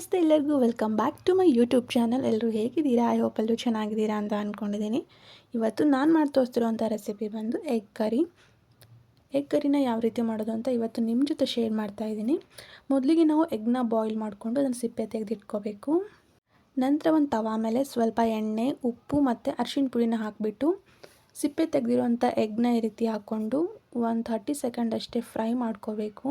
ನಮಸ್ತೆ ಎಲ್ಲರಿಗೂ, welcome back to my YouTube channel. ಎಲ್ಲರೂ ಹೇಗಿದ್ದೀರಾ? ಐ ಹೋಪ್ ಎಲ್ಲರೂ ಚೆನ್ನಾಗಿದ್ದೀರಾ ಅಂತ ಅಂದ್ಕೊಂಡಿದ್ದೀನಿ. ಇವತ್ತು ನಾನು ಮಾಡಿ ತೋರಿಸ್ತಿರೋಂಥ ರೆಸಿಪಿ ಬಂದು ಎಗ್ ಕರಿ. ಎಗ್ ಕರಿನ ಯಾವ ರೀತಿ ಮಾಡೋದು ಅಂತ ಇವತ್ತು ನಿಮ್ಮ ಜೊತೆ ಶೇರ್ ಮಾಡ್ತಾಯಿದ್ದೀನಿ. ಮೊದಲಿಗೆ ನಾವು ಎಗ್ನ ಬಾಯ್ಲ್ ಮಾಡಿಕೊಂಡು ಅದನ್ನು ಸಿಪ್ಪೆ ತೆಗೆದಿಟ್ಕೋಬೇಕು. ನಂತರ ಒಂದು ತವಾ ಮೇಲೆ ಸ್ವಲ್ಪ ಎಣ್ಣೆ, ಉಪ್ಪು ಮತ್ತು ಅರಿಶಿಣ ಪುಡಿನ ಹಾಕಿಬಿಟ್ಟು ಸಿಪ್ಪೆ ತೆಗೆದಿರೋಂಥ ಎಗ್ನ ಈ ರೀತಿ ಹಾಕ್ಕೊಂಡು ಒಂದು 30 ಸೆಕೆಂಡ್ ಅಷ್ಟೇ ಫ್ರೈ ಮಾಡ್ಕೋಬೇಕು.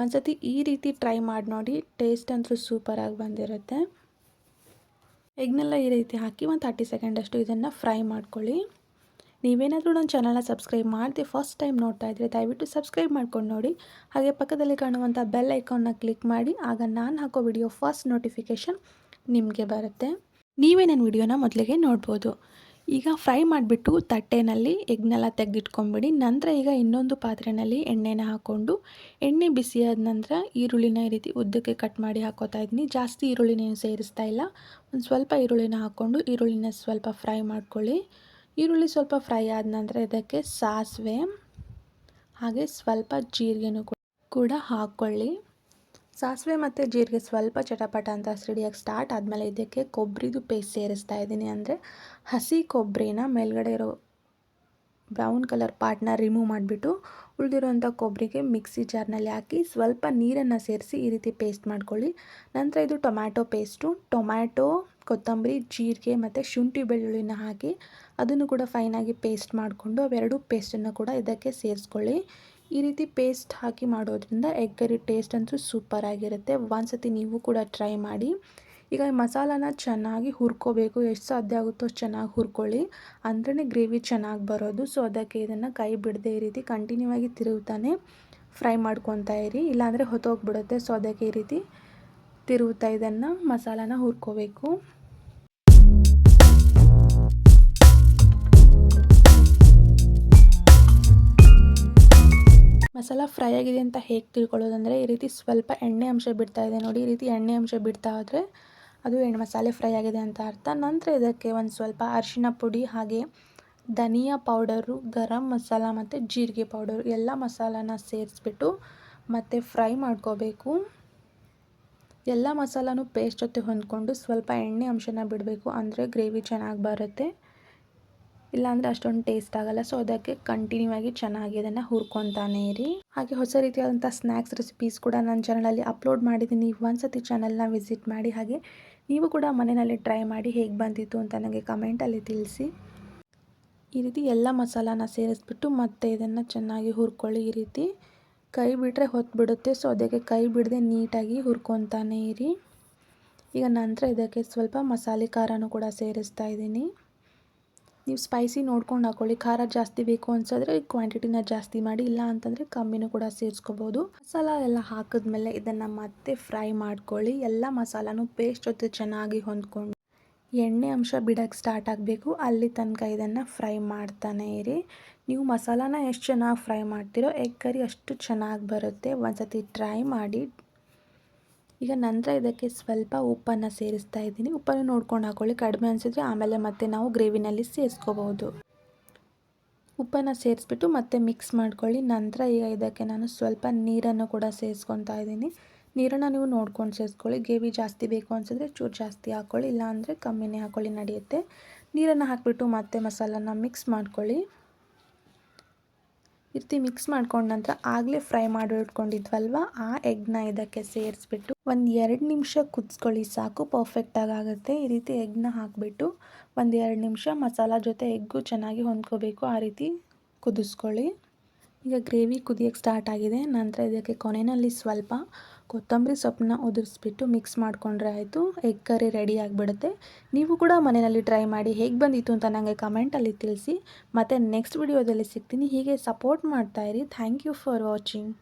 ಒಂದ್ಸತಿ ಈ ರೀತಿ ಟ್ರೈ ಮಾಡಿ ನೋಡಿ, ಟೇಸ್ಟ್ ಅಂತೂ ಸೂಪರಾಗಿ ಬಂದಿರುತ್ತೆ. ಎಗ್ನೆಲ್ಲ ಈ ರೀತಿ ಹಾಕಿ ಒಂದು 30 ಸೆಕೆಂಡ್ ಅಷ್ಟು ಇದನ್ನು ಫ್ರೈ ಮಾಡ್ಕೊಳ್ಳಿ. ನೀವೇನಾದರೂ ನನ್ನ ಚಾನಲ್ನ ಸಬ್ಸ್ಕ್ರೈಬ್ ಮಾಡದೆ ಫಸ್ಟ್ ಟೈಮ್ ನೋಡ್ತಾ ಇದ್ದರೆ ದಯವಿಟ್ಟು ಸಬ್ಸ್ಕ್ರೈಬ್ ಮಾಡ್ಕೊಂಡು ನೋಡಿ. ಹಾಗೆ ಪಕ್ಕದಲ್ಲಿ ಕಾಣುವಂಥ ಬೆಲ್ ಐಕಾನ್ನ ಕ್ಲಿಕ್ ಮಾಡಿ, ಆಗ ನಾನು ಹಾಕೋ ವಿಡಿಯೋ ಫಸ್ಟ್ ನೋಟಿಫಿಕೇಷನ್ ನಿಮಗೆ ಬರುತ್ತೆ. ನೀವೇ ನನ್ನ ವಿಡಿಯೋನ ಮೊದಲಿಗೆ ನೋಡ್ಬೋದು. ಈಗ ಫ್ರೈ ಮಾಡಿಬಿಟ್ಟು ತಟ್ಟೆನಲ್ಲಿ ಎಗ್ನೆಲ್ಲ ತೆಗೆದಿಟ್ಕೊಂಬಿಡಿ. ನಂತರ ಈಗ ಇನ್ನೊಂದು ಪಾತ್ರೆಯಲ್ಲಿ ಎಣ್ಣೆನ ಹಾಕ್ಕೊಂಡು ಎಣ್ಣೆ ಬಿಸಿಯಾದ ನಂತರ ಈರುಳ್ಳಿನ ಈ ರೀತಿ ಉದ್ದಕ್ಕೆ ಕಟ್ ಮಾಡಿ ಹಾಕೋತಾ ಇದ್ದೀನಿ. ಜಾಸ್ತಿ ಈರುಳ್ಳಿನೇನು ಸೇರಿಸ್ತಾ ಇಲ್ಲ, ಒಂದು ಸ್ವಲ್ಪ ಈರುಳ್ಳಿನ ಹಾಕ್ಕೊಂಡು ಈರುಳ್ಳಿನ ಸ್ವಲ್ಪ ಫ್ರೈ ಮಾಡ್ಕೊಳ್ಳಿ. ಈರುಳ್ಳಿ ಸ್ವಲ್ಪ ಫ್ರೈ ಆದ ನಂತರ ಇದಕ್ಕೆ ಸಾಸಿವೆ ಹಾಗೆ ಸ್ವಲ್ಪ ಜೀರಿಗೆನೂ ಕೂಡ ಹಾಕ್ಕೊಳ್ಳಿ. ಸಾಸಿವೆ ಮತ್ತು ಜೀರಿಗೆ ಸ್ವಲ್ಪ ಚಟಪಟ ಅಂತ ಸಿಡಿಯೋಕ್ಕೆ ಸ್ಟಾರ್ಟ್ ಆದಮೇಲೆ ಇದಕ್ಕೆ ಕೊಬ್ಬರಿದು ಪೇಸ್ಟ್ ಸೇರಿಸ್ತಾ ಇದ್ದೀನಿ. ಅಂದರೆ ಹಸಿ ಕೊಬ್ಬರಿನ ಮೇಲ್ಗಡೆ ಇರೋ ಬ್ರೌನ್ ಕಲರ್ ಪಾರ್ಟ್ನ ರಿಮೂವ್ ಮಾಡಿಬಿಟ್ಟು ಉಳಿದಿರೋಂಥ ಕೊಬ್ಬರಿಗೆ ಮಿಕ್ಸಿ ಜಾರ್ನಲ್ಲಿ ಹಾಕಿ ಸ್ವಲ್ಪ ನೀರನ್ನು ಸೇರಿಸಿ ಈ ರೀತಿ ಪೇಸ್ಟ್ ಮಾಡ್ಕೊಳ್ಳಿ. ನಂತರ ಇದು ಟೊಮ್ಯಾಟೊ ಪೇಸ್ಟು, ಟೊಮ್ಯಾಟೊ, ಕೊತ್ತಂಬರಿ, ಜೀರಿಗೆ ಮತ್ತು ಶುಂಠಿ ಬೆಳ್ಳುಳ್ಳಿನ ಹಾಕಿ ಅದನ್ನು ಕೂಡ ಫೈನಾಗಿ ಪೇಸ್ಟ್ ಮಾಡಿಕೊಂಡು ಅವೆರಡೂ ಪೇಸ್ಟನ್ನು ಕೂಡ ಇದಕ್ಕೆ ಸೇರಿಸ್ಕೊಳ್ಳಿ. ಈ ರೀತಿ ಪೇಸ್ಟ್ ಹಾಕಿ ಮಾಡೋದ್ರಿಂದ ಎಗ್ ಕರಿ ಟೇಸ್ಟ್ ಅಂತೂ ಸೂಪರಾಗಿರುತ್ತೆ. ಒಂದ್ಸತಿ ನೀವು ಕೂಡ ಟ್ರೈ ಮಾಡಿ. ಈಗ ಮಸಾಲಾನ ಚೆನ್ನಾಗಿ ಹುರ್ಕೋಬೇಕು. ಎಷ್ಟು ಸಾಧ್ಯ ಆಗುತ್ತೋ ಅಷ್ಟು ಚೆನ್ನಾಗಿ ಹುರ್ಕೊಳ್ಳಿ, ಅಂದ್ರೇ ಗ್ರೇವಿ ಚೆನ್ನಾಗಿ ಬರೋದು. ಸೊ ಅದಕ್ಕೆ ಇದನ್ನು ಕೈ ಬಿಡದೆ ಈ ರೀತಿ ಕಂಟಿನ್ಯೂ ಆಗಿ ತಿರುಗ್ತಾನೆ ಫ್ರೈ ಮಾಡ್ಕೊತಾ ಇರಿ, ಇಲ್ಲಾಂದರೆ ಹೊತ್ತೋಗ್ಬಿಡುತ್ತೆ. ಸೊ ಅದಕ್ಕೆ ಈ ರೀತಿ ತಿರುಗ್ತಾ ಇದನ್ನು ಮಸಾಲಾನ ಹುರ್ಕೋಬೇಕು. ಮಸಾಲ ಫ್ರೈ ಆಗಿದೆ ಅಂತ ಹೇಗೆ ತಿಳ್ಕೊಳ್ಳೋದಂದರೆ ಈ ರೀತಿ ಸ್ವಲ್ಪ ಎಣ್ಣೆ ಅಂಶ ಬಿಡ್ತಾ ಇದೆ ನೋಡಿ. ಈ ರೀತಿ ಎಣ್ಣೆ ಅಂಶ ಬಿಡ್ತಾ ಹೋದರೆ ಅದು ಮಸಾಲೆ ಫ್ರೈ ಆಗಿದೆ ಅಂತ ಅರ್ಥ. ನಂತರ ಇದಕ್ಕೆ ಒಂದು ಸ್ವಲ್ಪ ಅರಿಶಿಣ ಪುಡಿ ಹಾಗೆ ಧನಿಯಾ ಪೌಡರು, ಗರಂ ಮಸಾಲ ಮತ್ತು ಜೀರಿಗೆ ಪೌಡರು ಎಲ್ಲ ಮಸಾಲಾನ ಸೇರಿಸ್ಬಿಟ್ಟು ಮತ್ತು ಫ್ರೈ ಮಾಡ್ಕೋಬೇಕು. ಎಲ್ಲ ಮಸಾಲನೂ ಪೇಸ್ಟ್ ಜೊತೆ ಹೊಂದ್ಕೊಂಡು ಸ್ವಲ್ಪ ಎಣ್ಣೆ ಅಂಶನ ಬಿಡಬೇಕು, ಅಂದರೆ ಗ್ರೇವಿ ಚೆನ್ನಾಗಿ ಬರುತ್ತೆ. ಇಲ್ಲಾಂದರೆ ಅಷ್ಟೊಂದು ಟೇಸ್ಟ್ ಆಗೋಲ್ಲ. ಸೊ ಅದಕ್ಕೆ ಕಂಟಿನ್ಯೂ ಆಗಿ ಚೆನ್ನಾಗಿ ಅದನ್ನು ಹುರ್ಕೊತಾನೆ ಇರಿ. ಹಾಗೆ ಹೊಸ ರೀತಿಯಾದಂಥ ಸ್ನ್ಯಾಕ್ಸ್ ರೆಸಿಪೀಸ್ ಕೂಡ ನನ್ನ ಚಾನಲಲ್ಲಿ ಅಪ್ಲೋಡ್ ಮಾಡಿದ್ದೀನಿ. ಒಂದ್ಸತಿ ಚಾನಲ್ನ ವಿಸಿಟ್ ಮಾಡಿ. ಹಾಗೆ ನೀವು ಕೂಡ ಮನೆಯಲ್ಲಿ ಟ್ರೈ ಮಾಡಿ ಹೇಗೆ ಬಂದಿತ್ತು ಅಂತ ನನಗೆ ಕಮೆಂಟಲ್ಲಿ ತಿಳಿಸಿ. ಈ ರೀತಿ ಎಲ್ಲ ಮಸಾಲಾನ ಸೇರಿಸ್ಬಿಟ್ಟು ಮತ್ತೆ ಇದನ್ನು ಚೆನ್ನಾಗಿ ಹುರ್ಕೊಳ್ಳಿ. ಈ ರೀತಿ ಕೈ ಬಿಟ್ಟರೆ ಹೊತ್ಬಿಡುತ್ತೆ. ಸೊ ಅದಕ್ಕೆ ಕೈ ಬಿಡದೆ ನೀಟಾಗಿ ಹುರ್ಕೊತಾನೆ ಇರಿ. ಈಗ ನಂತರ ಇದಕ್ಕೆ ಸ್ವಲ್ಪ ಮಸಾಲೆ ಖಾರನೂ ಕೂಡ ಸೇರಿಸ್ತಾ ಇದ್ದೀನಿ. ನೀವು ಸ್ಪೈಸಿ ನೋಡ್ಕೊಂಡು ಹಾಕ್ಕೊಳ್ಳಿ. ಖಾರ ಜಾಸ್ತಿ ಬೇಕು ಅನ್ಸಿದ್ರೆ ಕ್ವಾಂಟಿಟಿನ ಜಾಸ್ತಿ ಮಾಡಿ, ಇಲ್ಲ ಅಂತಂದರೆ ಕಮ್ಮಿನೂ ಕೂಡ ಸೇರಿಸ್ಕೋಬೋದು. ಮಸಾಲ ಎಲ್ಲ ಹಾಕಿದ್ಮೇಲೆ ಇದನ್ನು ಮತ್ತೆ ಫ್ರೈ ಮಾಡ್ಕೊಳ್ಳಿ. ಎಲ್ಲ ಮಸಾಲನೂ ಪೇಸ್ಟ್ ಜೊತೆ ಚೆನ್ನಾಗಿ ಹೊಂದ್ಕೊಂಡು ಎಣ್ಣೆ ಅಂಶ ಬಿಡೋಕ್ಕೆ ಸ್ಟಾರ್ಟ್ ಆಗಬೇಕು, ಅಲ್ಲಿ ತನಕ ಇದನ್ನು ಫ್ರೈ ಮಾಡ್ತಾನೆ ಇರಿ. ನೀವು ಮಸಾಲಾನ ಎಷ್ಟು ಚೆನ್ನಾಗಿ ಫ್ರೈ ಮಾಡ್ತೀರೋ ಎಗ್ ಕರಿ ಅಷ್ಟು ಚೆನ್ನಾಗಿ ಬರುತ್ತೆ. ಒಂದ್ಸತಿ ಟ್ರೈ ಮಾಡಿ. ಈಗ ನಂತರ ಇದಕ್ಕೆ ಸ್ವಲ್ಪ ಉಪ್ಪನ್ನು ಸೇರಿಸ್ತಾ ಇದ್ದೀನಿ. ಉಪ್ಪನ್ನು ನೋಡ್ಕೊಂಡು ಹಾಕ್ಕೊಳ್ಳಿ, ಕಡಿಮೆ ಅನಿಸಿದ್ರೆ ಆಮೇಲೆ ಮತ್ತೆ ನಾವು ಗ್ರೇವಿನಲ್ಲಿ ಸೇರಿಸ್ಕೋಬೋದು. ಉಪ್ಪನ್ನು ಸೇರಿಸ್ಬಿಟ್ಟು ಮತ್ತೆ ಮಿಕ್ಸ್ ಮಾಡ್ಕೊಳ್ಳಿ. ನಂತರ ಈಗ ಇದಕ್ಕೆ ನಾನು ಸ್ವಲ್ಪ ನೀರನ್ನು ಕೂಡ ಸೇರಿಸ್ಕೊತಾ ಇದ್ದೀನಿ. ನೀರನ್ನು ನೀವು ನೋಡ್ಕೊಂಡು ಸೇರಿಸ್ಕೊಳ್ಳಿ. ಗ್ರೇವಿ ಜಾಸ್ತಿ ಬೇಕು ಅನಿಸಿದ್ರೆ ಚೂರು ಜಾಸ್ತಿ ಹಾಕ್ಕೊಳ್ಳಿ, ಇಲ್ಲಾಂದರೆ ಕಮ್ಮಿನೇ ಹಾಕ್ಕೊಳ್ಳಿ, ನಡೆಯುತ್ತೆ. ನೀರನ್ನು ಹಾಕಿಬಿಟ್ಟು ಮತ್ತೆ ಮಸಾಲಾನ ಮಿಕ್ಸ್ ಮಾಡ್ಕೊಳ್ಳಿ. ಈ ರೀತಿ ಮಿಕ್ಸ್ ಮಾಡ್ಕೊಂಡ ನಂತರ ಆಗಲೇ ಫ್ರೈ ಮಾಡಿ ಇಟ್ಕೊಂಡಿದ್ವಲ್ವ ಆ ಎಗ್ನ ಇದಕ್ಕೆ ಸೇರಿಸ್ಬಿಟ್ಟು ಒಂದು 2 ನಿಮಿಷ ಕುದಿಸ್ಕೊಳ್ಳಿ ಸಾಕು, ಪರ್ಫೆಕ್ಟಾಗಿ ಆಗುತ್ತೆ. ಈ ರೀತಿ ಎಗ್ನ ಹಾಕಿಬಿಟ್ಟು ಒಂದು 2 ನಿಮಿಷ ಮಸಾಲ ಜೊತೆ ಎಗ್ಗು ಚೆನ್ನಾಗಿ ಹೊಂದ್ಕೋಬೇಕು, ಆ ರೀತಿ ಕುದಿಸ್ಕೊಳ್ಳಿ. ಈಗ ಗ್ರೇವಿ ಕುದಿಯೋಕ್ಕೆ ಸ್ಟಾರ್ಟ್ ಆಗಿದೆ. ನಂತರ ಇದಕ್ಕೆ ಕೊನೆಯಲ್ಲಿ ಸ್ವಲ್ಪ ಕೊತ್ತಂಬರಿ ಸೊಪ್ಪನ್ನ ಉದುರಿಸ್ಬಿಟ್ಟು ಮಿಕ್ಸ್ ಮಾಡಿಕೊಂಡ್ರೆ ಆಯಿತು, ಎಗ್ ಕರಿ ರೆಡಿ ಆಗಿಬಿಡುತ್ತೆ. ನೀವು ಕೂಡ ಮನೆಯಲ್ಲಿ ಟ್ರೈ ಮಾಡಿ ಹೇಗೆ ಬಂದಿತ್ತು ಅಂತ ನನಗೆ ಕಮೆಂಟಲ್ಲಿ ತಿಳಿಸಿ. ಮತ್ತು ನೆಕ್ಸ್ಟ್ ವಿಡಿಯೋದಲ್ಲಿ ಸಿಗ್ತೀನಿ. ಹೀಗೆ ಸಪೋರ್ಟ್ ಮಾಡ್ತಾಯಿರಿ. Thank you for watching.